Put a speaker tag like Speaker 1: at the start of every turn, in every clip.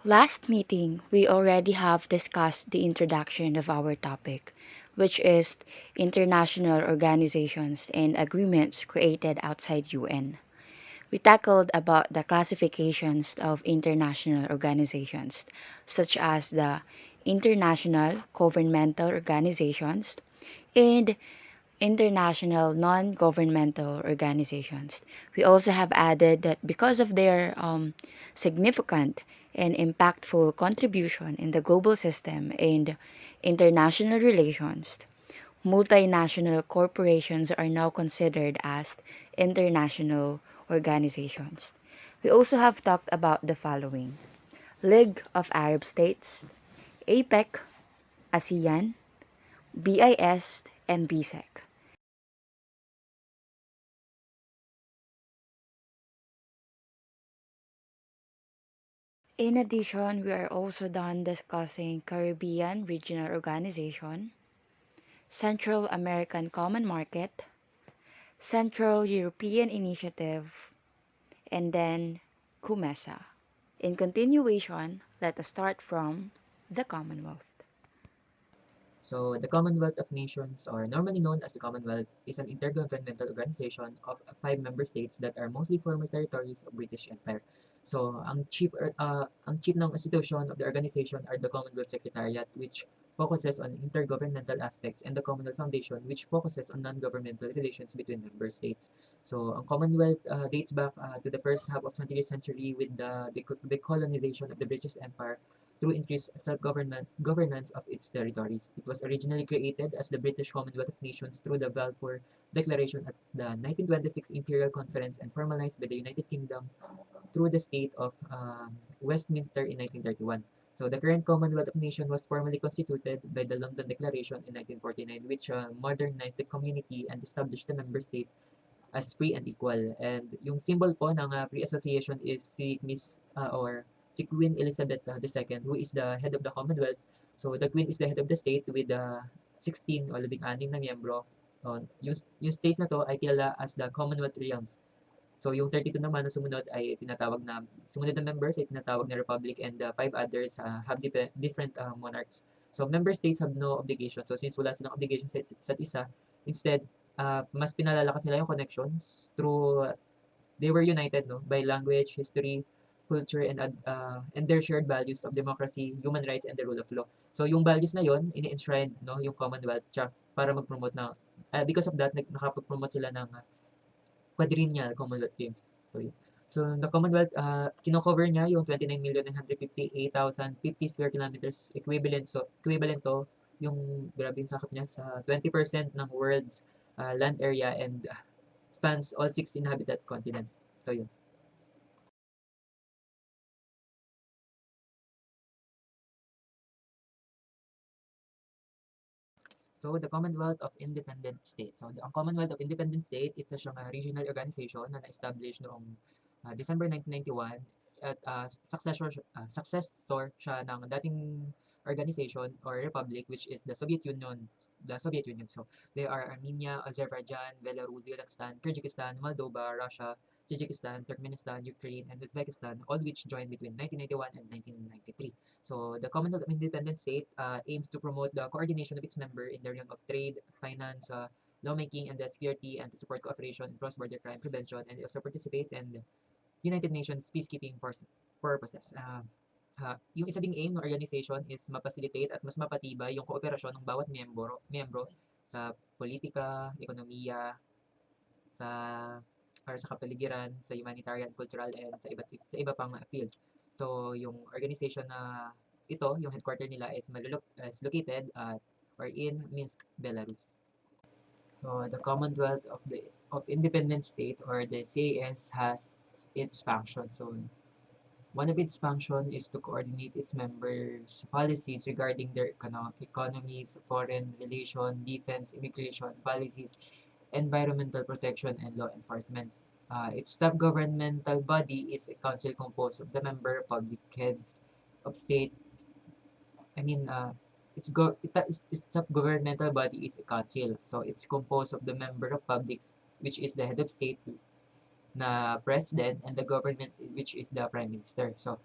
Speaker 1: Last meeting, we already have discussed the introduction of our topic, which is international organizations and agreements created outside UN. We tackled about the classifications of international organizations, such as the international governmental organizations and international non-governmental organizations. We also have added that because of their significant and impactful contribution in the global system and international relations, multinational corporations are now considered as international organizations. We also have talked about the following: League of Arab States, APEC, ASEAN, BIS, and BSEC. In addition, we are also done discussing Caribbean Regional Organization, Central American Common Market, Central European Initiative, and then CUMESA. In continuation, let us start from the Commonwealth.
Speaker 2: So, the Commonwealth of Nations, or normally known as the Commonwealth, is an intergovernmental organization of five member states that are mostly former territories of British Empire. So, ang chief ng institution of the organization are the Commonwealth Secretariat, which focuses on intergovernmental aspects, and the Commonwealth Foundation, which focuses on non-governmental relations between member states. So, ang Commonwealth dates back to the first half of 20th century with the colonization of the British Empire through increased self-governance of its territories. It was originally created as the British Commonwealth of Nations through the Balfour Declaration at the 1926 Imperial Conference and formalized by the United Kingdom through the State of Westminster in 1931. So the current Commonwealth of Nations was formally constituted by the London Declaration in 1949, which modernized the community and established the member states as free and equal. And yung symbol po ng pre-association is si Miss or si Queen Elizabeth II, who is the head of the Commonwealth. So the Queen is the head of the state with 16 o 16 na miyembro. Yung states na to ay kilala as the Commonwealth Realms. So yung 32 naman na sumunod na members ay tinatawag na Republic, and the five others have different monarchs. So member states have no obligation. So since wala silang obligation sa isa't isa, instead mas pinalalakas nila yung connections through they were united no by language, history, culture, and their shared values of democracy, human rights, and the rule of law. So yung values na yon ini-enshrine no yung Commonwealth para mag-promote ng because of that nakapag-promote sila ng quadrennial Commonwealth Games. So yun. So the Commonwealth kino-cover niya yung 29,958,050 square kilometers equivalent to yung grabe yung sakop niya sa 20% ng world's land area, and spans all six inhabited continents. So yun. So the Commonwealth of Independent States. So ang Commonwealth of Independent States, ito siyang regional organization na na-establish noong December 1991 at successor siya ng dating organization or republic, which is the Soviet Union. So they are Armenia, Azerbaijan, Belarus, Kazakhstan, Kyrgyzstan, Moldova, Russia, Tajikistan, Turkmenistan, Ukraine, and Uzbekistan, all which joined between 1991 and 1993. So the Commonwealth of Independent State aims to promote the coordination of its member in the realm of trade, finance, lawmaking, and the security, and to support cooperation in cross-border crime prevention, and it also participates in the United Nations peacekeeping purposes. Yung isa ding aim ng organization is mapacilitate at mas mapatibay yung kooperasyon ng bawat miyembro sa politika, ekonomiya, sa or sa kapaligiran, sa humanitarian, cultural, and sa iba pang field. So, yung organization na ito, yung headquarter nila is located at or in Minsk, Belarus. So, the Commonwealth of Independent State, or the CAS, has its function. So, one of its function is to coordinate its members' policies regarding their economies, foreign relation, defense, immigration policies, environmental protection, and law enforcement. Its top governmental body is a council composed of the member public heads of state. I mean, its top governmental body is a council. So it's composed of the member of publics, which is the head of state, na president, and the government, which is the prime minister. So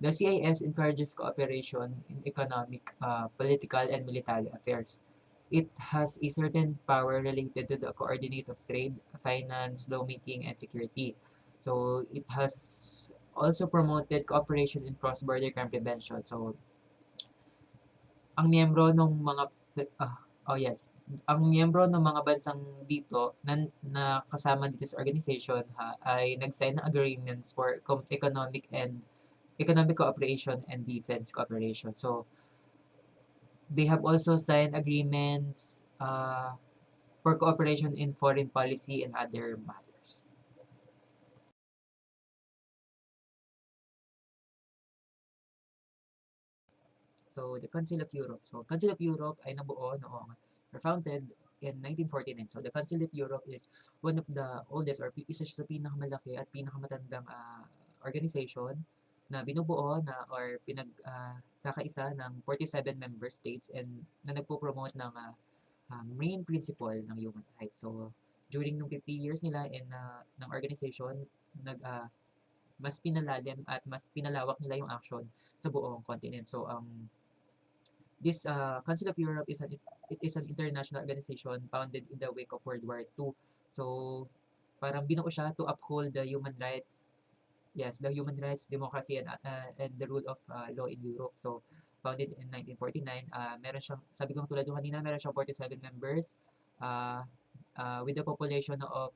Speaker 2: The CIS encourages cooperation in economic, political, and military affairs. It has a certain power related to the coordinate of trade, finance, lawmaking, and security. So it has also promoted cooperation in cross-border crime prevention. So ang miyembro ng mga oh yes, ang miyembro ng mga bansang dito na kasama dito sa organization ay nag-sign ng agreements for economic cooperation and defense cooperation. So they have also signed agreements for cooperation in foreign policy and other matters. So, the Council of Europe. So, Council of Europe ay nabuo noong or founded in 1949. So, the Council of Europe is one of the oldest or isa siya sa pinakamalaki at pinakamatandang organization na binubuo na or kakaisa ng 47 member states and na nagpo-promote ng main principle ng human rights. So, during ng 50 years nila ng organization, mas pinalalim at mas pinalawak nila yung action sa buong continent. So, this Council of Europe it is an international organization founded in the wake of World War II. So, parang binuo siya to uphold the human rights, yes, the human rights, democracy, and the rule of law in Europe. So, founded in 1949, meron siyang, sabi ko tulad yung kanina, meron siyang 47 members, uh, with a population of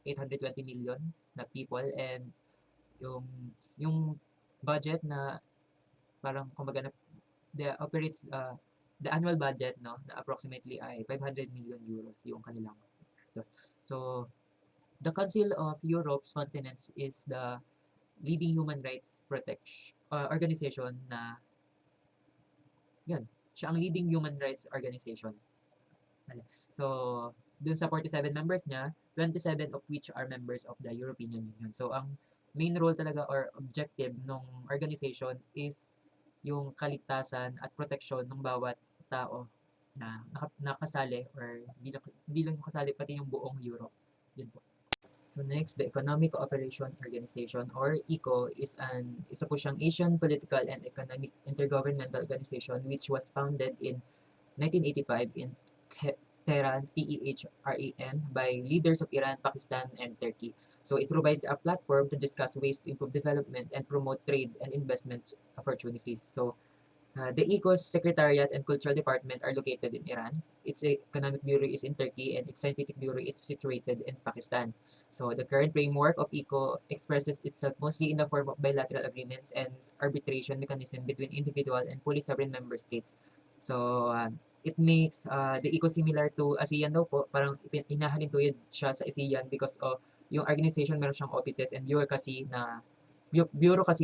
Speaker 2: 820 million na people, and yung yung budget na parang kumbaga na the operates the annual budget no na approximately ay 500 million euros yung kanilang gastos. So the Council of Europe's continents is the leading human rights protection organization na yun, siya ang leading human rights organization. So dun sa 47 members niya, 27 of which are members of the European Union. So ang main role talaga or objective ng organization is yung kaligtasan at proteksyon ng bawat tao na nakasali or hindi lang yung kasali pati yung buong Europe. Yun po. So next, the Economic Cooperation Organization or ECO isa po siyang Asian Political and Economic Intergovernmental Organization which was founded in 1985 in Tehran, TEHRAN, by leaders of Iran, Pakistan, and Turkey. So it provides a platform to discuss ways to improve development and promote trade and investment opportunities. So the ECO's Secretariat and Cultural Department are located in Iran. Its economic bureau is in Turkey, and its scientific bureau is situated in Pakistan. So the current framework of ECO expresses itself mostly in the form of bilateral agreements and arbitration mechanism between individual and fully sovereign member states. So it makes the ECO similar to ASEAN daw po. Parang hinahalintuyod siya sa ASEAN because of yung organization meron siyang offices and bureaucracy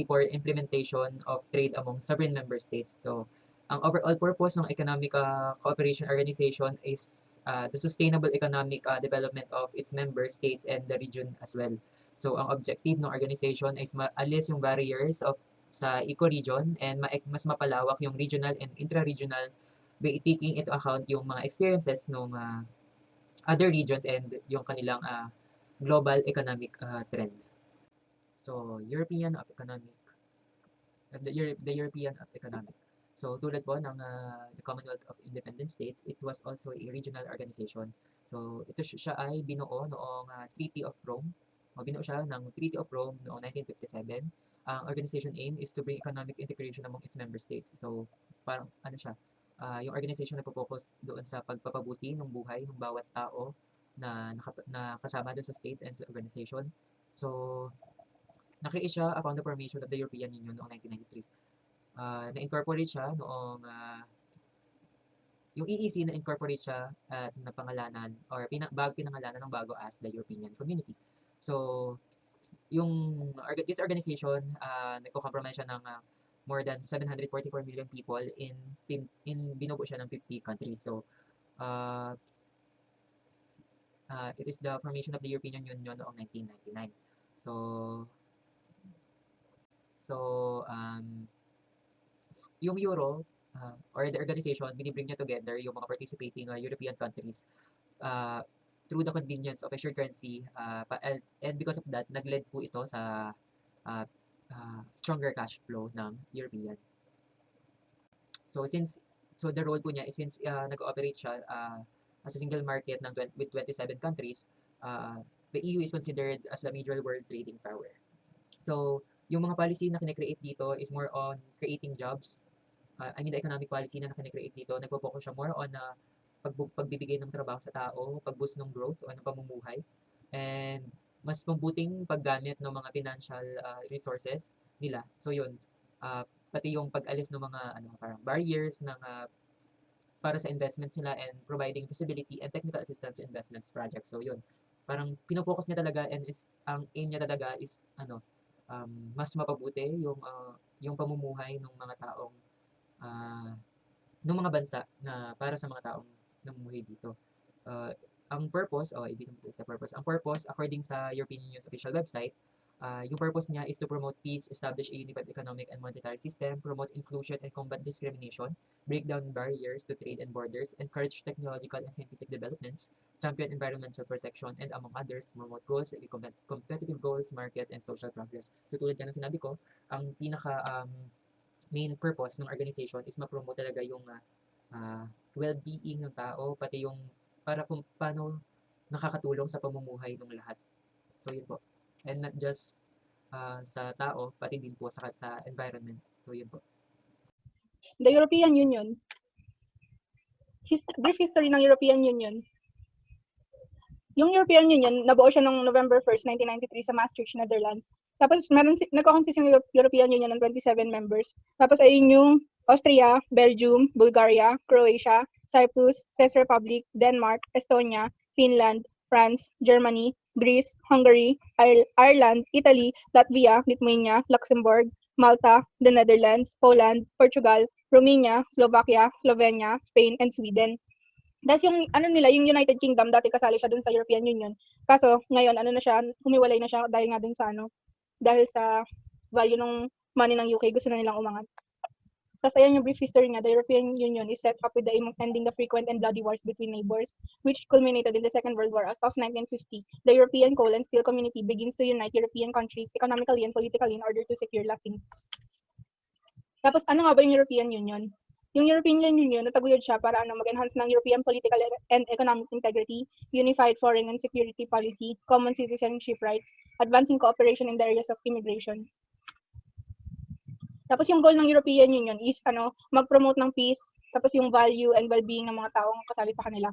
Speaker 2: for implementation of trade among sovereign member states. So, ang overall purpose ng Economic Cooperation Organization is the sustainable economic development of its member states and the region as well. So, ang objective ng organization is maalis yung barriers sa eco-region and mas mapalawak yung regional and intra-regional by taking into account yung mga experiences ng other regions and yung kanilang global economic trend. So, the European of Economic. So, tulad po ng the Commonwealth of Independent State, it was also a regional organization. So, siya ay binuo noong Treaty of Rome. Binuo siya ng Treaty of Rome noong 1957. Ang organization aim is to bring economic integration among its member states. So, parang ano siya, yung organization na focus doon sa pagpapabuti ng buhay ng bawat tao na kasama doon sa states and sa organization. So, na-create siya upon the formation of the European Union noong 1993. Na-incorporate siya noong yung EEC na-incorporate siya at napangalanan or pinangalanan ng bago as the European Community. So, this organization, nagko-compromise siya ng more than 744 million people binubuo siya ng 50 countries. So, it is the formation of the European Union noong 1999. Yung Euro or the organization, binibring niya together yung mga participating European countries through the convenience of a shared currency and because of that, nag-led po ito sa stronger cash flow ng European. So the role po niya is since nag-ooperate siya as a single market with 27 countries, the EU is considered as the major world trading power. So yung mga policy na kine-create dito is more on creating jobs. The economic policy na kine-create dito, nagpo-focus siya more on pagbibigay ng trabaho sa tao, pag-boost ng growth o ng pamumuhay, and mas mabuting paggamit ng mga financial resources nila. So yun, pati yung pag-alis ng mga parang barriers ng para sa investments nila and providing feasibility and technical assistance to investments projects. So yun, parang pinopokus niya talaga and ang aim niya talaga is mas mapabuti yung pamumuhay ng mga taong ng mga bansa na para sa mga taong namumuhay dito. Ang purpose, ang purpose, according sa European Union's official website, yung purpose niya is to promote peace, establish a unified economic and monetary system, promote inclusion and combat discrimination, break down barriers to trade and borders, encourage technological and scientific developments, champion environmental protection, and among others, promote goals like competitive goals, market, and social progress. So tulad ka ng sinabi ko, ang pinaka main purpose ng organization is ma-promote talaga yung well-being ng tao, pati yung para kung paano nakakatulong sa pamumuhay ng lahat. So yun po. And not just sa tao, pati din po sa environment. So yun po.
Speaker 3: The European Union. Brief history ng European Union. Yung European Union, nabuo siya noong November 1st, 1993 sa Maastricht, Netherlands. Tapos nagko-consist yung European Union ng 27 members. Tapos ayun yung Austria, Belgium, Bulgaria, Croatia, Cyprus, Czech Republic, Denmark, Estonia, Finland, France, Germany, Greece, Hungary, Ireland, Italy, Latvia, Lithuania, Luxembourg, Malta, the Netherlands, Poland, Portugal, Romania, Slovakia, Slovenia, Spain, and Sweden. Tapos yung yung United Kingdom, dati kasali siya dun sa European Union. Kaso ngayon na siya, humiwalay na siya dahil nga dun sa dahil sa value ng money ng UK, gusto na nilang umangat. Tapos ayan yung brief history nga, the European Union is set up with the aim of ending the frequent and bloody wars between neighbors, which culminated in the Second World War as of 1950. The European Coal and Steel Community begins to unite European countries economically and politically in order to secure lasting peace. Tapos ano nga ba yung European Union? Yung European Union, nataguyod siya para mag-enhance ng European political and economic integrity, unified foreign and security policy, common citizenship rights, advancing cooperation in the areas of immigration. Tapos yung goal ng European Union is mag-promote ng peace, tapos yung value and well-being ng mga taong kasali sa kanila.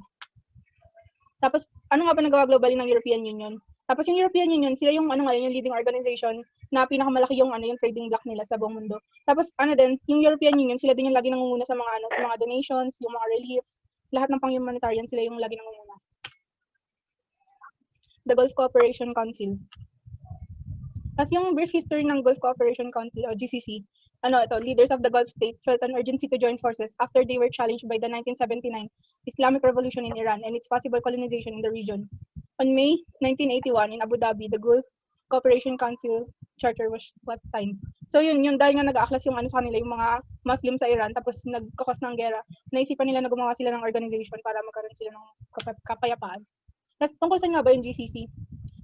Speaker 3: Tapos ano nga ba nagawa globally ng European Union? Tapos yung European Union, sila yung yung leading organization na pinakamalaki yung yung trading block nila sa buong mundo. Tapos din, yung European Union, sila din yung lagi nangunguna sa mga sa mga donations, yung mga reliefs, lahat ng pang-humanitarian, sila yung lagi nangunguna. The Gulf Cooperation Council. Tapos yung brief history ng Gulf Cooperation Council o GCC, leaders of the Gulf state felt an urgency to join forces after they were challenged by the 1979 Islamic Revolution in Iran and its possible colonization in the region. On May 1981 in Abu Dhabi, the Gulf Cooperation Council Charter was signed. So yun dahil nga nag-aaklas yung sa kanila, yung mga Muslim sa Iran, tapos nagkakos ng gera, naisipan nila na gumawa sila ng organization para magkaroon sila ng kapayapaan. Tapos tungkol sa nga ba yung GCC?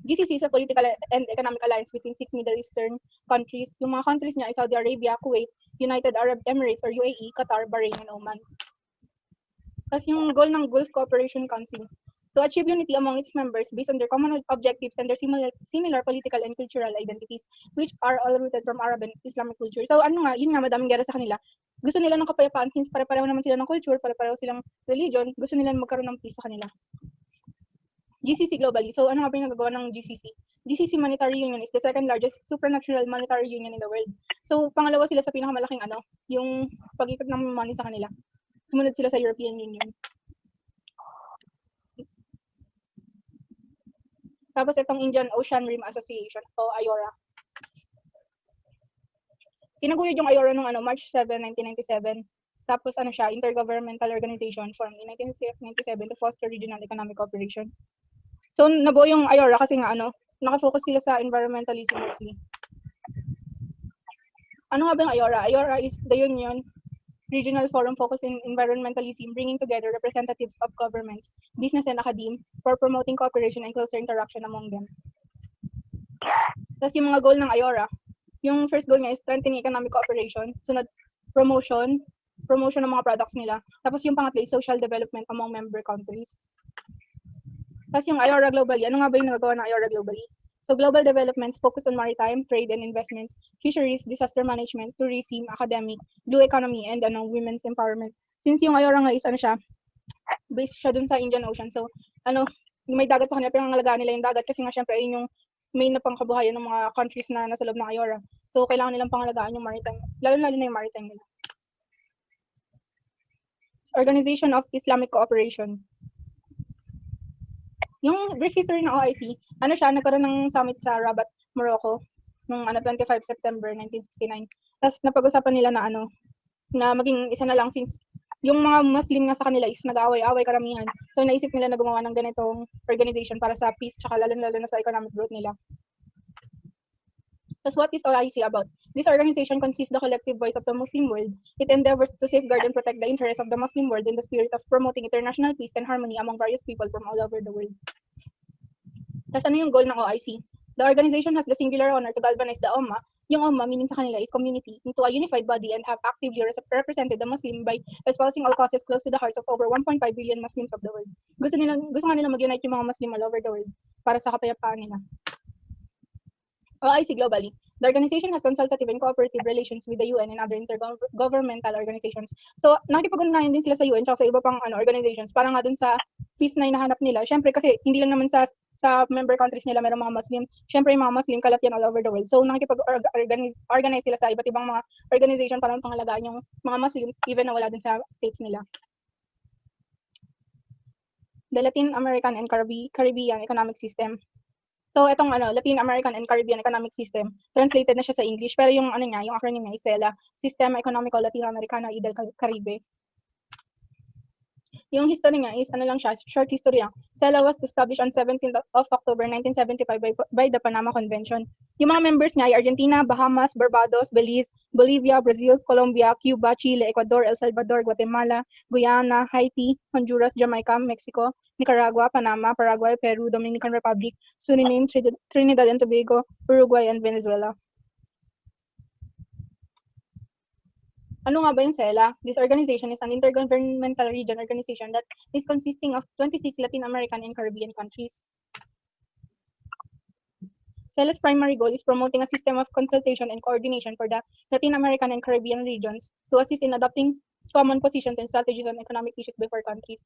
Speaker 3: GCC is a political and economic alliance between 6 Middle Eastern countries. Yung mga countries niya ay Saudi Arabia, Kuwait, United Arab Emirates or UAE, Qatar, Bahrain, and Oman. Tapos yung goal ng Gulf Cooperation Council, to achieve unity among its members based on their common objectives and their similar political and cultural identities, which are all rooted from Arab and Islamic culture. So yun nga, madaming gera sa kanila. Gusto nila ng kapayapaan since pare-pareho naman sila ng culture, pare-pareho silang religion, gusto nila magkaroon ng peace sa kanila. GCC globally. So ano nga ba yung nagagawa ng GCC? GCC Monetary Union is the second largest supranational monetary union in the world. So pangalawa sila sa pinakamalaking yung pag-ikot ng money sa kanila. Sumunod sila sa European Union. Tapos itong Indian Ocean Rim Association o IORA. Tinaguyod yung IORA noong March 7, 1997. Tapos siya, intergovernmental organization formed in 1997 to foster regional economic cooperation. So nabuo yung IORA kasi nga nakafocus sila sa environmentalism mostly. Ano nga ba yung IORA? IORA is the union regional forum focused in environmentalism, bringing together representatives of governments, business and academe for promoting cooperation and closer interaction among them. Tapos yung mga goal ng IORA, Yung first goal nga is strengthening economic cooperation. Sunod, promotion ng mga products nila. Tapos yung pangatlo is social development among member countries. Tapos yung IORA globally, ano nga ba yung nagagawa ng IORA globally? So global developments focus on maritime, trade and investments, fisheries, disaster management, tourism, academic, blue economy, and women's empowerment. Since yung IORA nga is based siya dun sa Indian Ocean. So may dagat sa kanila, pinangalagaan nila yung dagat kasi nga syempre ayun yung main na pangkabuhayan ng mga countries na nasa loob ng IORA. So kailangan nilang pangalagaan yung maritime, lalo-lalo na yung maritime nila. Organization of Islamic Cooperation. Yung brief history ng OIC, nagkaroon ng summit sa Rabat, Morocco, noong 25 September 1969. Tapos napag-usapan nila na maging isa na lang since yung mga Muslim nga sa kanila is nag-aaway-away karamihan. So naisip nila na gumawa ng ganitong organization para sa peace tsaka lalo-lalo na sa economic growth nila. Tapos what is OIC about? This organization consists the collective voice of the Muslim world. It endeavors to safeguard and protect the interests of the Muslim world in the spirit of promoting international peace and harmony among various people from all over the world. Tapos ano yung goal ng OIC? The organization has the singular honor to galvanize the Ummah. Yung Ummah, meaning sa kanila is community, into a unified body and have actively represented the Muslim by espousing all causes close to the hearts of over 1.5 billion Muslims of the world. Gusto nga nila mag-unite yung mga Muslim all over the world para sa kapayapaan nila. OIC globally. The organization has consultative and cooperative relations with the UN and other intergovernmental organizations. So, nakikipag-ugnayan din sila sa UN at sa iba pang organizations para nga dun sa peace na hinahanap nila. Syempre kasi hindi lang naman sa member countries nila mayroong mga Muslim. Syempre yung mga Muslim kalat yan all over the world. So, nakikipag-organize sila sa iba't ibang mga organization para pangalagaan yung mga Muslims even na wala din sa states nila. The Latin American and Caribbean Economic System. So itong Latin American and Caribbean Economic System, translated na siya sa English, pero yung yung acronym niya is SELA, Sistema Economico Latinoamericano y del Caribe. Yung history niya is lang siya, short history lang. SELA was established on 17th of October 1975 by the Panama Convention. Yung mga members niya ay Argentina, Bahamas, Barbados, Belize, Bolivia, Brazil, Colombia, Cuba, Chile, Ecuador, El Salvador, Guatemala, Guyana, Haiti, Honduras, Jamaica, Mexico, Nicaragua, Panama, Paraguay, Peru, Dominican Republic, Suriname, Trinidad and Tobago, Uruguay, and Venezuela. Ano nga ba yung SELA? This organization is an intergovernmental region organization that is consisting of 26 Latin American and Caribbean countries. SELA's primary goal is promoting a system of consultation and coordination for the Latin American and Caribbean regions to assist in adopting common positions and strategies on economic issues before countries.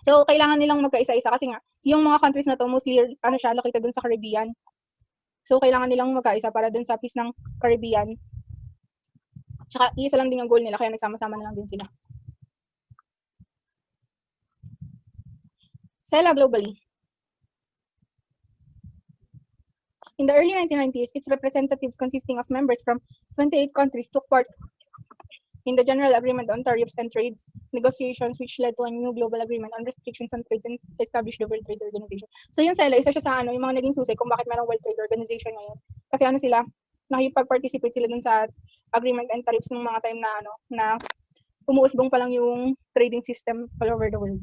Speaker 3: So, kailangan nilang magkaisa-isa kasi nga, yung mga countries na to mostly located dun sa Caribbean. So, kailangan nilang magkaisa para dun sa peace ng Caribbean. Tsaka, isa lang din yung goal nila, kaya nagsama-sama na lang din sila. SELA globally. In the early 1990s, its representatives consisting of members from 28 countries took part in the General Agreement on Tariffs and Trades negotiations which led to a new global agreement on restrictions on trades and established the World Trade Organization. So yung SELA, isa siya sa yung mga naging susi kung bakit mayroong World Trade Organization ngayon. Kasi sila, nakipag-participate sila dun sa agreement and tariffs ng mga time na umuusbong pa lang yung trading system all over the world.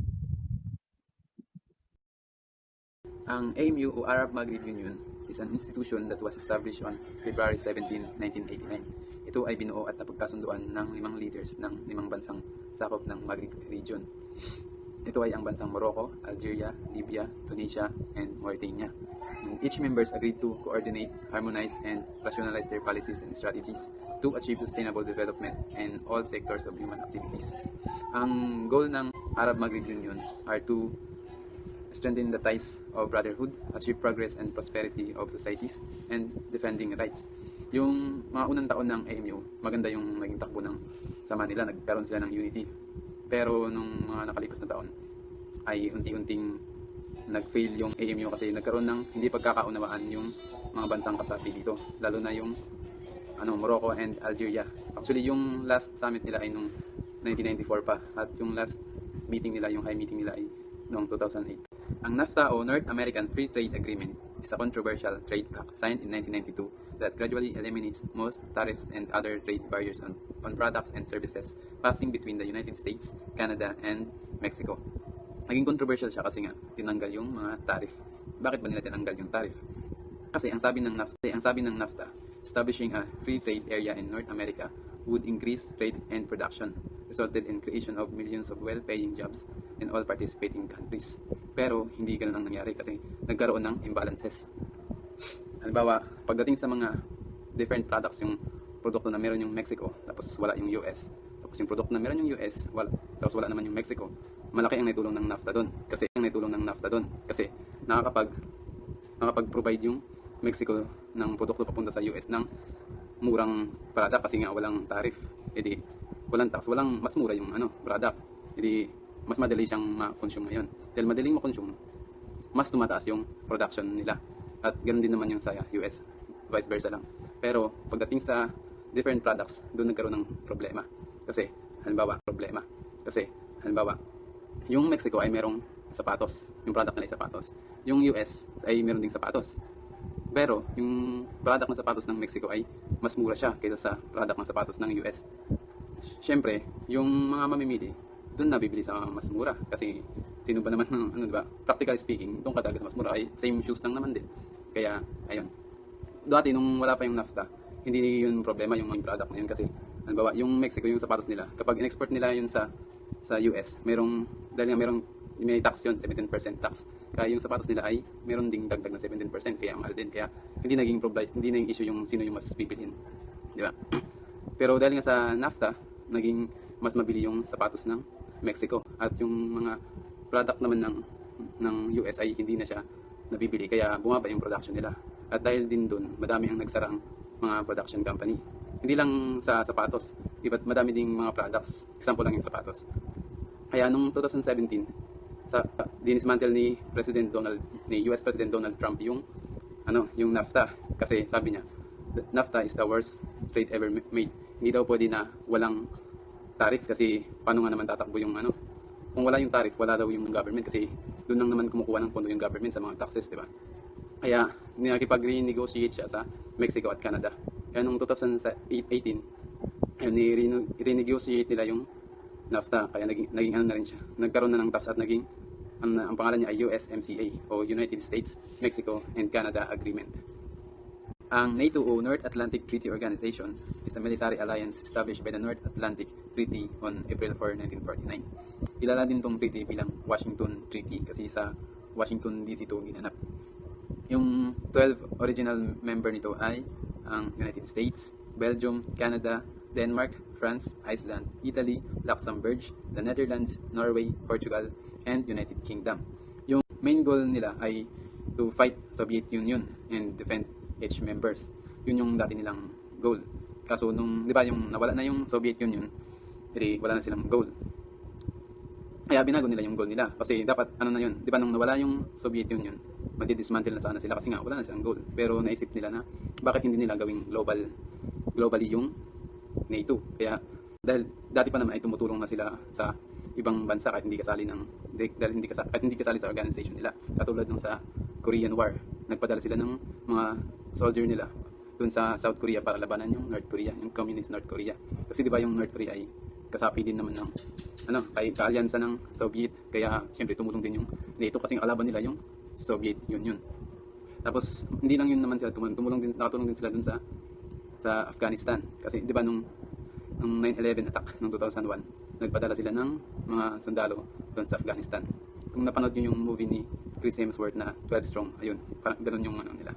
Speaker 4: Ang AMU o Arab Maghreb Union is an institution that was established on February 17, 1989. Ito ay binuo at napagkasunduan ng 5 leaders ng 5 bansang sakop ng Maghreb region. Ito ay ang bansang Morocco, Algeria, Libya, Tunisia, and Mauritania. And each members agreed to coordinate, harmonize, and rationalize their policies and strategies to achieve sustainable development in all sectors of human activities. Ang goal ng Arab Maghreb Union are to strengthen the ties of brotherhood, achieve progress and prosperity of societies, and defending rights. Yung mga unang taon ng AMU, maganda yung naging takbo ng sama nila, nagkaroon sila ng unity. Pero nung mga nakalipas na taon, ay unti-unting nag-fail yung AMU kasi nagkaroon ng hindi pagkakaunawaan yung mga bansang kasapi dito, lalo na yung Morocco and Algeria. Actually, yung last summit nila ay nung 1994 pa, at yung last meeting nila, yung high meeting nila ay noong 2008. Ang NAFTA o North American Free Trade Agreement is a controversial trade pact signed in 1992 that gradually eliminates most tariffs and other trade barriers on products and services passing between the United States, Canada, and Mexico. Naging controversial siya kasi nga tinanggal yung mga tariff. Bakit ba nila tinanggal yung tariff? Kasi ang sabi ng NAFTA, establishing a free trade area in North America would increase trade and production, resulted in creation of millions of well-paying jobs in all participating countries. Pero hindi ganun ang nangyari kasi nagkaroon ng imbalances. Halimbawa, pagdating sa mga different products, yung produkto na meron yung Mexico, tapos wala yung US. Tapos yung produkto na meron yung US, tapos wala naman yung Mexico. Malaki ang naitulong ng NAFTA doon. Kasi nakakapag-provide yung Mexico ng produkto papunta sa US ng murang product kasi nga walang tariff. Edi walang tax, mas mura yung product. Edi mas madali siyang ma-consume ngayon. Dahil madaling ma-consume, mas tumataas yung production nila. At ganoon din naman yung sa US, vice versa lang. Pero pagdating sa different products, doon nagkaroon ng problema. Kasi halimbawa, yung Mexico ay merong sapatos. Yung product nila ay sapatos. Yung US ay meron ding sapatos. Pero yung product ng sapatos ng Mexico ay mas mura siya kaysa sa product ng sapatos ng US. Siyempre, yung mga mamimili, doon nabibili sa mas mura. Kasi sino ba naman, diba? Practically speaking, doon ka talaga sa mas mura ay same shoes lang naman din. Kaya, ayun. Dati nung wala pa yung NAFTA, hindi yun problema yung mga product na yun kasi halimbawa, yung Mexico, yung sapatos nila, kapag in-export nila yun sa US, dahil nga may tax yun, 17% tax. Kaya yung sapatos nila ay meron ding dagdag na 17%, kaya mahal din. Kaya hindi naging issue yung sino yung mas pipiliin. Di ba? Pero dahil nga sa NAFTA, naging mas mabili yung sapatos ng Mexico. At yung mga product naman ng US ay hindi na siya nabibili. Kaya bumaba yung production nila. At dahil din dun, madami ang nagsarang mga production company. Hindi lang sa sapatos, iba't madami ding mga products. Example lang yung sapatos. Kaya nung 2017, dinismantle ni US President Donald Trump yung NAFTA kasi sabi niya, NAFTA is the worst trade ever made. Hindi daw pwede na walang tariff kasi paano nga naman tatakbo yung kung wala yung tariff, wala daw yung government kasi doon lang naman kumukuha ng pondo yung government sa mga taxes, di ba? Kaya nakipag-renegotiate siya sa Mexico at Canada. Kaya noong 2018, renegotiate nila yung NAFTA. Kaya naging na rin siya. Nagkaroon na ng tax at naging ang pangalan niya ay USMCA o United States, Mexico, and Canada Agreement. Ang NATO o North Atlantic Treaty Organization is a military alliance established by the North Atlantic Treaty on April 4, 1949. Kilala din itong treaty bilang Washington Treaty kasi sa Washington DC ito ginanap. Yung 12 original member nito ay ang United States, Belgium, Canada, Denmark, France, Iceland, Italy, Luxembourg, the Netherlands, Norway, Portugal, and United Kingdom. Yung main goal nila ay to fight Soviet Union and defend its members. Yun yung dati nilang goal. Kaso nung, di ba, yung nawala na yung Soviet Union, wala na silang goal. Kaya binago nila yung goal nila. Kasi dapat, di ba, nung nawala yung Soviet Union, magdi-dismantle na sana sila kasi nga wala na silang goal. Pero naisip nila na bakit hindi nila gawing globally yung NATO. Kaya dahil dati pa naman ay tumutulong na sila sa ibang bansa kahit hindi kasali sa organization nila. Katulad nung sa Korean War, nagpadala sila ng mga soldier nila dun sa South Korea para labanan yung North Korea, yung communist North Korea. Kasi di ba yung North Korea ay kasapi din naman ng kaalyansa ng Soviet, kaya siyempre tumulong din yung NATO kasi kalaban nila yung Soviet Union. Tapos hindi lang yun naman sila nakatulong din sila dun sa Afghanistan kasi di ba nung 9/11 attack noong 2001, nagpadala sila ng mga sundalo dun sa Afghanistan. Kung napanood niyo yung movie ni Chris Hemsworth na 12 Strong, ayun, parang ganun yung nila.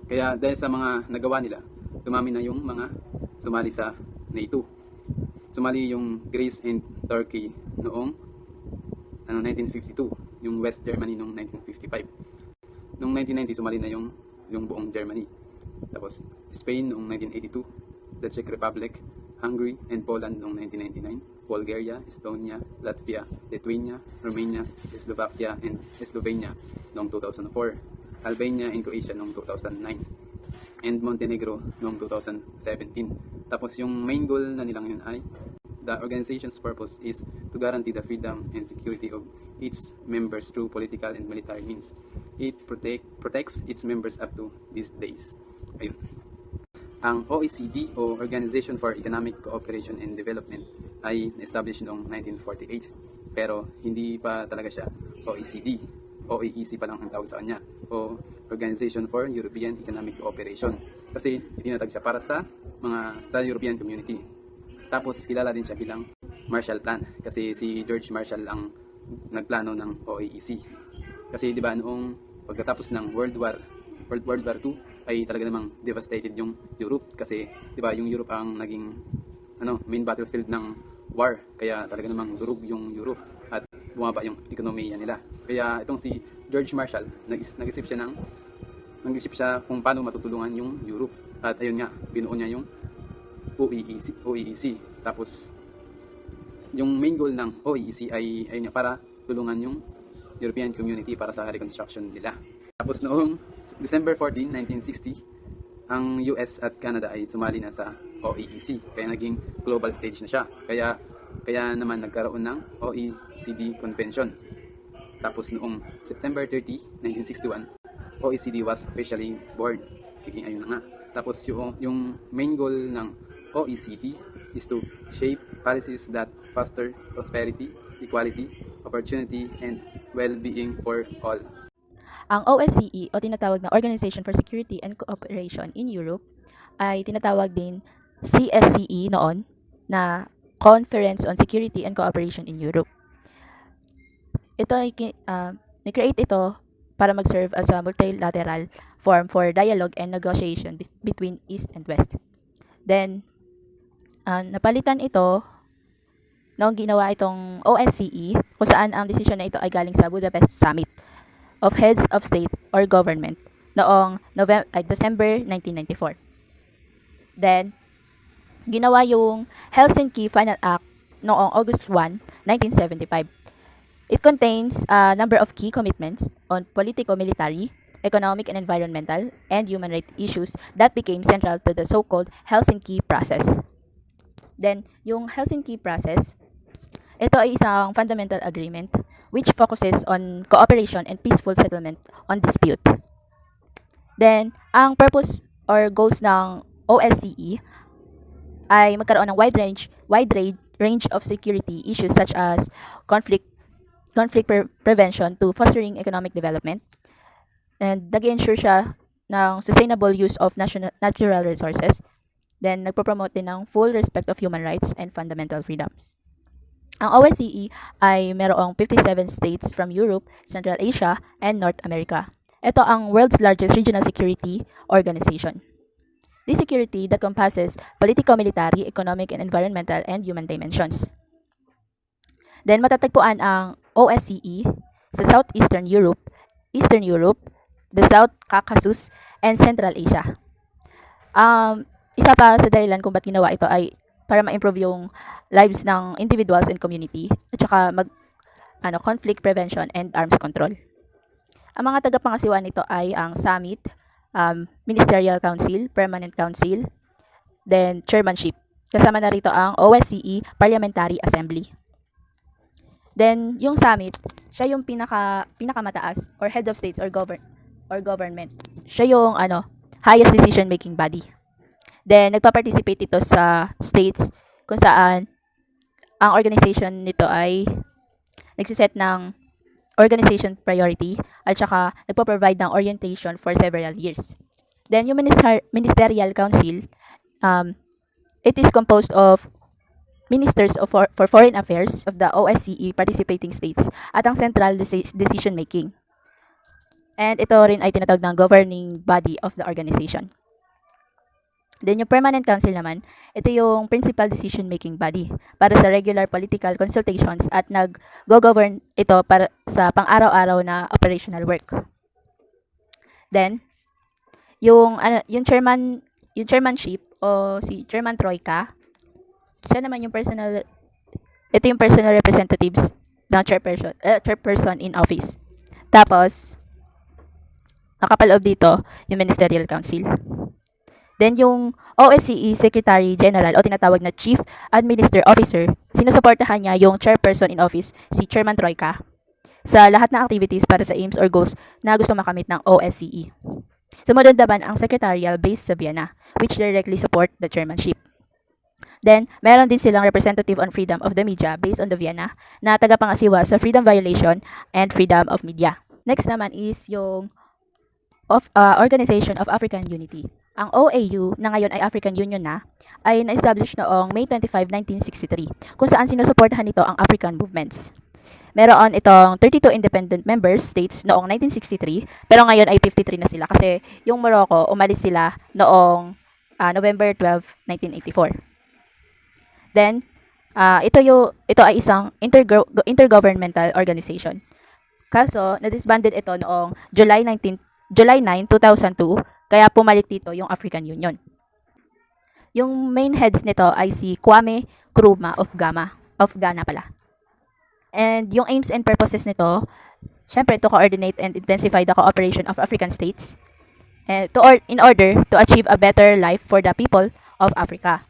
Speaker 4: Kaya dahil sa mga nagawa nila, dumami na yung mga sumali sa NATO. Sumali yung Greece and Turkey noong 1952, yung West Germany noong 1955. Noong 1990 sumali na yung buong Germany. Tapos Spain noong 1982, the Czech Republic, Hungary and Poland noong 1999, Bulgaria, Estonia, Latvia, Lithuania, Romania, Slovakia and Slovenia noong 2004, Albania and Croatia noong 2009, and Montenegro noong 2017. Tapos yung main goal na nilang yun ay the organization's purpose is to guarantee the freedom and security of its members through political and military means. It protects its members up to these days. Ayun. Ang OECD o Organization for Economic Cooperation and Development ay na-establish noong 1948 pero hindi pa talaga siya OECD. OEEC pa lang ang tawag sa kanya o Organization for European Economic Cooperation. kasi itinatag siya para sa European community. Tapos kilala din siya bilang Marshall Plan kasi si George Marshall ang nagplano ng OAEC. Kasi 'di ba noong pagkatapos ng World War II ay talaga namang devastated yung Europe kasi 'di ba yung Europe ang naging main battlefield ng war, kaya talaga namang durog yung Europe at bumaba yung ekonomiya nila. Kaya itong si George Marshall nag-isip siya kung paano matutulungan yung Europe. At ayun nga, binuo niya yung OAEC. Tapos yung main goal ng OAEC ay ayun nga, para tulungan yung European community para sa reconstruction nila. Tapos noong December 14, 1960, ang US at Canada ay sumali na sa OAEC. Kaya naging global stage na siya. Kaya naman nagkaroon ng OECD Convention. Tapos noong September 30, 1961, OECD was officially born. Ayun na nga. Tapos yung main goal ng OECD is to shape policies that foster prosperity, equality, opportunity, and well-being for all.
Speaker 5: Ang OSCE o tinatawag na Organization for Security and Cooperation in Europe ay tinatawag din CSCE noon na Conference on Security and Cooperation in Europe. Ito ay ni-create ito para mag-serve as a multilateral forum for dialogue and negotiation between East and West. Then, napalitan ito noong ginawa itong OSCE kung saan ang desisyon na ito ay galing sa Budapest Summit of Heads of State or Government noong December 1994. Then, ginawa yung Helsinki Final Act noong August 1, 1975. It contains a number of key commitments on politico-military, economic and environmental, and human rights issues that became central to the so-called Helsinki process. Then, yung Helsinki process, ito ay isang fundamental agreement which focuses on cooperation and peaceful settlement on dispute. Then, ang purpose or goals ng OSCE ay magkaroon ng wide range of security issues such as conflict prevention to fostering economic development, and nag-ensure siya ng sustainable use of natural resources. Then, nagpo-promote din ng full respect of human rights and fundamental freedoms. Ang OSCE ay mayroong 57 states from Europe, Central Asia, and North America. Ito ang world's largest regional security organization. This security that compasses politico-military, economic, and environmental and human dimensions. Then matatagpuan ang OSCE sa Southeastern Europe, Eastern Europe, the South Caucasus, and Central Asia. Isa pa sa dahilan kung ba't ginawa ito ay para ma-improve yung lives ng individuals and community at saka conflict prevention and arms control. Ang mga tagapangasiwa nito ay ang Summit, Ministerial Council, Permanent Council, then Chairmanship. Kasama na rito ang OSCE Parliamentary Assembly. Then yung Summit, siya yung pinakamataas or head of states or government. Siya yung highest decision making body. Then nagpa-participate ito sa states kung saan ang organization nito ay nagsiset ng organization priority at saka nagpo-provide ng orientation for several years. Then yung Ministerial Council, it is composed of ministers for foreign affairs of the OSCE participating states at ang central decision making. And ito rin ay tinatawag ng governing body of the organization. Then yung Permanent Council naman, ito yung principal decision-making body para sa regular political consultations at nag-govern ito para sa pang-araw-araw na operational work. Then, yung chairmanship o si Chairman Troika, siya naman yung personal representatives ng chairperson in office. Tapos, nakapaloob dito yung Ministerial Council. Then yung OSCE Secretary General o tinatawag na Chief Administrative Officer, sinusuportahan niya yung chairperson in office, si Chairman Troika, sa lahat ng activities para sa aims or goals na gusto makamit ng OSCE. Sumunod naman ang Secretarial based sa Vienna, which directly support the chairmanship. Then, meron din silang representative on freedom of the media based on the Vienna na tagapangasiwa sa freedom violation and freedom of media. Next naman is yung Organization of African Unity. Ang OAU, na ngayon ay African Union na, ay na-establish noong May 25, 1963, kung saan sinusuportahan nito ang African movements. Meron itong 32 independent member states noong 1963, pero ngayon ay 53 na sila kasi yung Morocco, umalis sila noong November 12, 1984. Then, ito ay isang intergovernmental organization. Kaso, na-disbanded ito noong July 9, 2002, kaya pumalit dito yung African Union. Yung main heads nito ay si Kwame Nkrumah of Ghana pala. And yung aims and purposes nito, syempre to coordinate and intensify the cooperation of African states in order to achieve a better life for the people of Africa.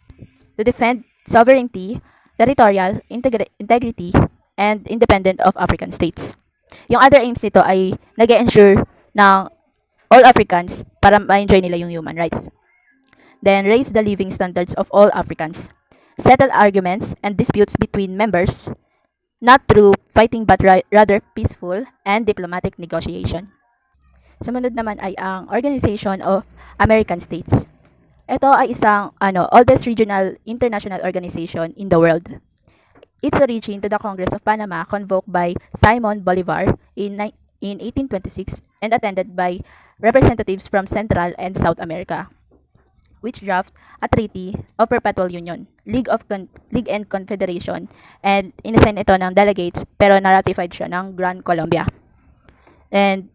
Speaker 5: To defend sovereignty, territorial integrity, and independence of African states. Yung other aims nito ay nag-ensure ng all Africans para ma-enjoy nila yung human rights. Then, raise the living standards of all Africans. Settle arguments and disputes between members, not through fighting but rather peaceful and diplomatic negotiation. Sumunod naman ay ang Organization of American States. Ito ay isang oldest regional international organization in the world. Its origin to the Congress of Panama convoked by Simon Bolivar in 1826 and attended by representatives from Central and South America, which draft a treaty of perpetual union, League and Confederation, and inassign ito ng delegates pero na-ratified siya ng Gran Colombia. And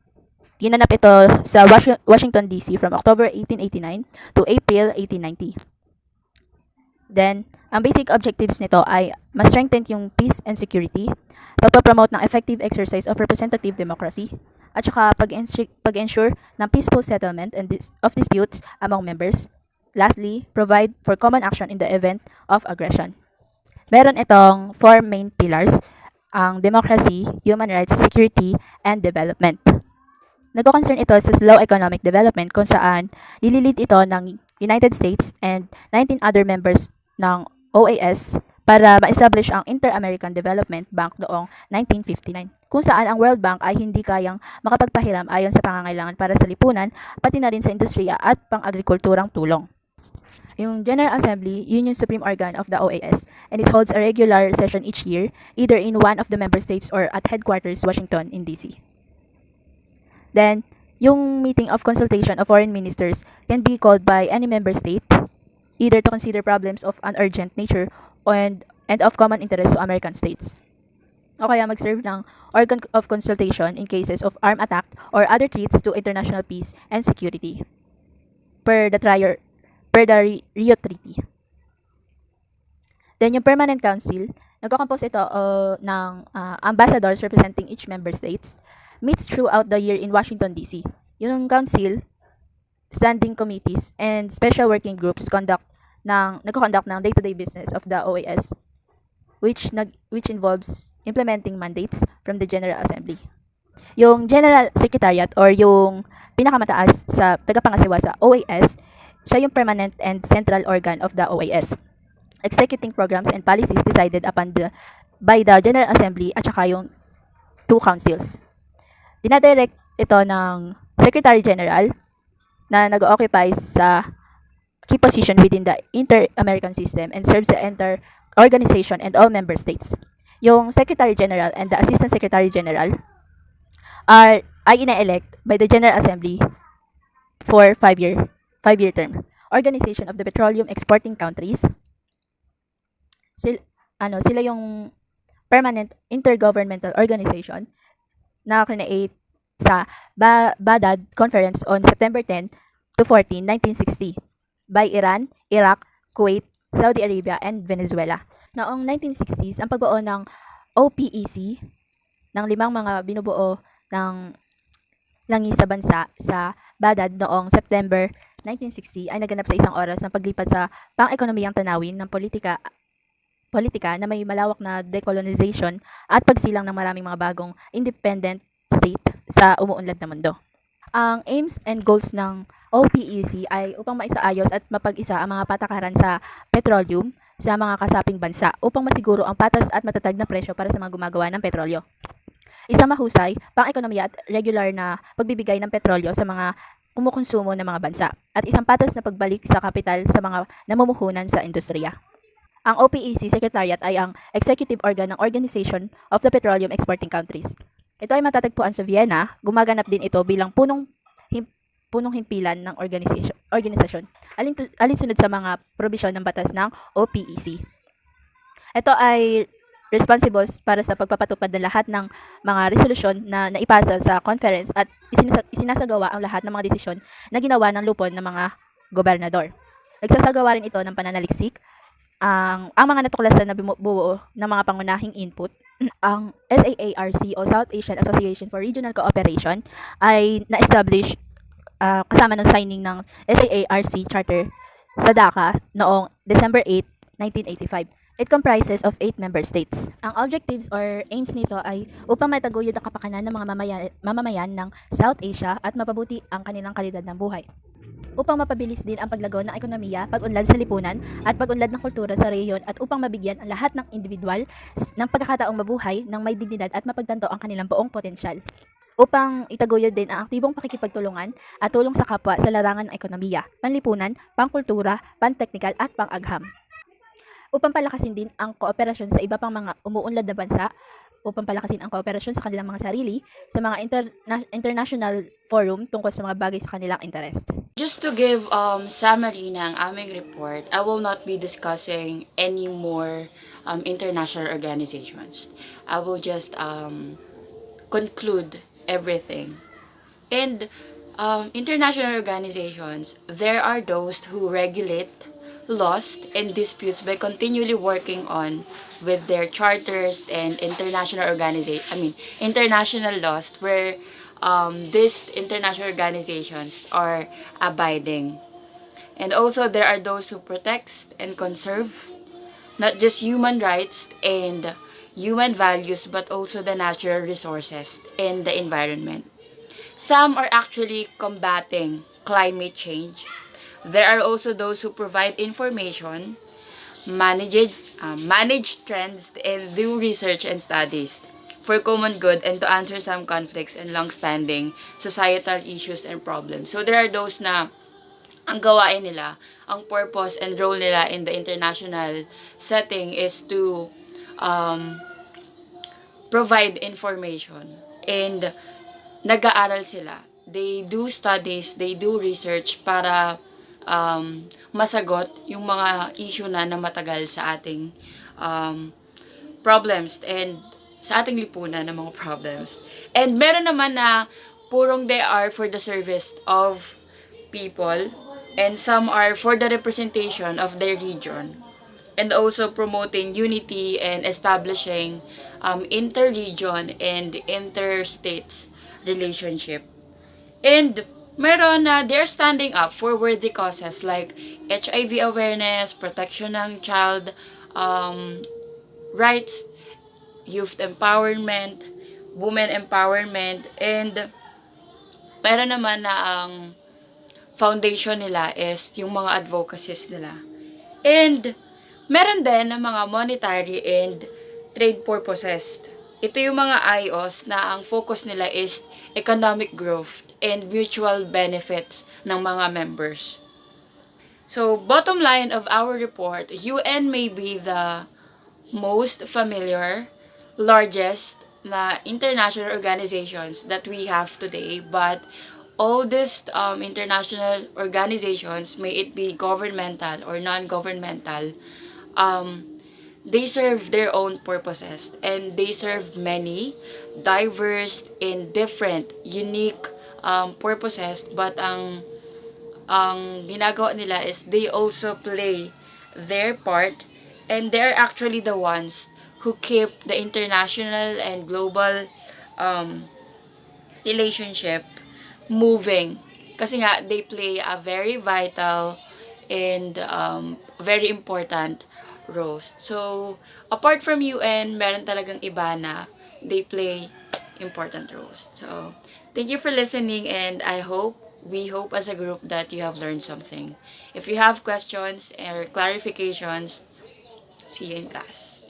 Speaker 5: ginanap ito sa Washington DC from October 1889 to April 1890. Then, ang basic objectives nito ay ma-strengthen yung peace and security, pagpapromote ng effective exercise of representative democracy, at saka pag-ensure ng peaceful settlement of disputes among members. Lastly, provide for common action in the event of aggression. Meron itong 4 main pillars, ang democracy, human rights, security, and development. Nagko-concern ito sa slow economic development kung saan nililid ito ng United States and 19 other members ng OAS para ma-establish ang Inter-American Development Bank noong 1959, kung saan ang World Bank ay hindi kayang makapagpahiram ayon sa pangangailangan para sa lipunan, pati na rin sa industriya at pang-agrikulturang tulong. Yung General Assembly, yun yung supreme organ of the OAS, and it holds a regular session each year, either in one of the member states or at headquarters Washington in DC. Then, yung meeting of consultation of foreign ministers can be called by any member state, either to consider problems of an urgent nature and of common interest to American states, o kaya mag-serve ng organ of consultation in cases of armed attack or other threats to international peace and security, per the Rio Treaty. Then, yung Permanent Council, nagko-compose ito ng ambassadors representing each member states, meets throughout the year in Washington, D.C. Yung council, standing committees, and special working groups nagko-conduct ng day-to-day business of the OAS, which involves implementing mandates from the General Assembly. Yung General Secretariat or yung pinakamataas sa tagapangasiwa sa OAS, siya yung permanent and central organ of the OAS, executing programs and policies decided upon by the General Assembly at saka yung 2 councils. Dinadirect ito ng Secretary General na nag-occupy sa key position within the Inter-American System and serves the entire organization and all member states. Yung Secretary General and the Assistant Secretary General ay ina-elect by the General Assembly for 5-year term. Organization of the Petroleum Exporting Countries. Sila yung permanent intergovernmental organization na create sa Baghdad Conference on September 10 to 14, 1960 by Iran, Iraq, Kuwait, Saudi Arabia, and Venezuela. Noong 1960s, ang pagbuo ng OPEC ng 5 mga binubuo ng langis sa bansa sa Baghdad noong September 1960 ay naganap sa isang oras ng paglipat sa pang-ekonomiyang tanawin ng politika na may malawak na decolonization at pagsilang ng maraming mga bagong independent state sa umuunlad na mundo. Ang aims and goals ng OPEC ay upang maisaayos at mapag-isa ang mga patakaran sa petroleum sa mga kasaping bansa upang masiguro ang patas at matatag na presyo para sa mga gumagawa ng petrolyo. Isang mahusay, pang-ekonomiya at regular na pagbibigay ng petrolyo sa mga kumukonsumo ng mga bansa at isang patas na pagbalik sa kapital sa mga namumuhunan sa industriya. Ang OPEC Secretariat ay ang executive organ ng Organization of the Petroleum Exporting Countries. Ito ay matatagpuan sa Vienna, gumaganap din ito bilang punong himpilan ng organisasyon, alinsunod sa mga probisyon ng batas ng OPEC. Ito ay responsible para sa pagpapatupad ng lahat ng mga resolusyon na naipasa sa conference at isinasagawa ang lahat ng mga desisyon na ginawa ng lupon ng mga gobernador. Nagsasagawa rin ito ng pananaliksik ang mga natuklasan na binubuo ng mga pangunahing input. Ang SAARC o South Asian Association for Regional Cooperation ay na-establish kasama ng signing ng SAARC Charter sa Dhaka noong December 8, 1985. It comprises of 8 member states. Ang objectives or aims nito ay upang mataguyod ang kapakanan ng mga mamamayan ng South Asia at mapabuti ang kanilang kalidad ng buhay. Upang mapabilis din ang paglago ng ekonomiya, pag-unlad sa lipunan, at pag-unlad ng kultura sa rehiyon at upang mabigyan ang lahat ng individual ng pagkakataong mabuhay ng may dignidad at mapagtanto ang kanilang buong potensyal. Upang itaguyod din ang aktibong pakikipagtulungan at tulong sa kapwa sa larangan ng ekonomiya, panlipunan, pangkultura, panteknikal at pang-agham. Upang palakasin din ang kooperasyon sa iba pang mga umuunlad na bansa, upang palakasin ang kooperasyon sa kanilang mga sarili, sa mga international forum tungkol sa mga bagay sa kanilang interest.
Speaker 1: Just to give summary ng aming report, I will not be discussing any more international organizations. I will just conclude everything. And international organizations, there are those who regulate laws and disputes by continually working on with their charters and international laws where these international organizations are abiding. And also there are those who protect and conserve not just human rights and human values but also the natural resources and the environment. Some are actually combating climate change. There are also those who provide information, manage trends, and do research and studies for common good and to answer some conflicts and long-standing societal issues and problems. So there are those na ang gawain nila, ang purpose and role nila in the international setting is to provide information and nag-aaral sila. They do studies, they do research para masagot yung mga issue na matagal sa ating problems and sa ating lipunan ng mga problems. And meron naman na purong they are for the service of people and some are for the representation of their region and also promoting unity and establishing inter-region and inter-states relationship. And meron na they're standing up for worthy causes like HIV awareness, protection ng child rights, youth empowerment, women empowerment, and meron naman na ang foundation nila is yung mga advocacies nila. And meron din ng mga monetary and trade purposes. Ito yung mga IOs na ang focus nila is economic growth and mutual benefits ng mga members. So, bottom line of our report, UN may be the most familiar, largest na international organizations that we have today, but all these international organizations, may it be governmental or non-governmental, they serve their own purposes and they serve many diverse and different unique purposes, but ang ginagawa nila is they also play their part and they're actually the ones who keep the international and global relationship moving kasi nga they play a very vital and very important roles. So, apart from UN, meron talagang iba na they play important roles. So, thank you for listening and we hope as a group that you have learned something. If you have questions or clarifications, see you in class.